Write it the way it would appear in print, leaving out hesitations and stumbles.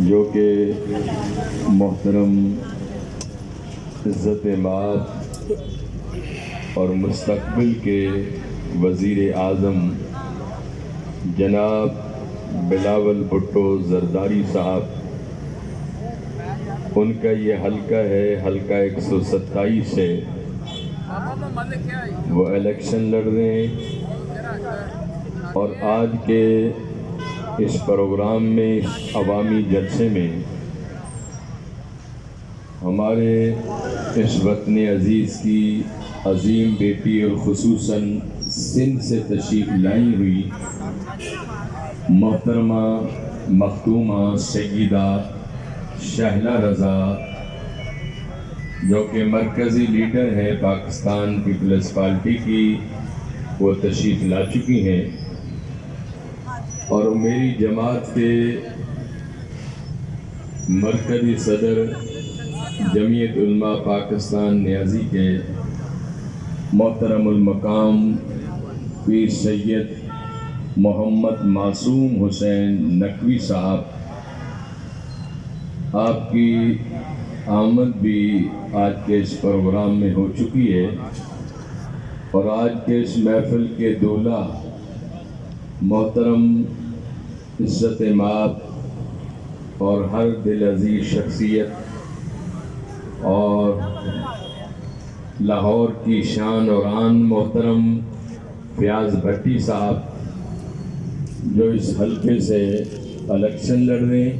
جو کہ محترم عزت مآب اور مستقبل کے وزیر اعظم جناب بلاول بھٹو زرداری صاحب، ان کا یہ حلقہ ہے، حلقہ 127 ہے۔ وہ الیکشن لڑ رہے ہیں اور آج کے اس پروگرام میں، اس عوامی جلسے میں ہمارے اس وطن عزیز کی عظیم بیٹی اور خصوصاً سندھ سے تشریف لائی ہوئی محترمہ مختومہ سیدہ شہلا رضا، جو کہ مرکزی لیڈر ہے پاکستان پیپلز پارٹی کی، وہ تشریف لا چکی ہیں، اور میری جماعت کے مرکزی صدر جمعیت علماء پاکستان نیازی کے محترم المقام پیر سید محمد معصوم حسین نقوی صاحب، آپ کی آمد بھی آج کے اس پروگرام میں ہو چکی ہے، اور آج کے اس محفل کے دولہ محترم عزت مآب اور ہر دل عزیز شخصیت اور لاہور کی شان اور آن محترم فیاض بھٹی صاحب، جو اس حلقے سے الیکشن لڑ رہے ہیں،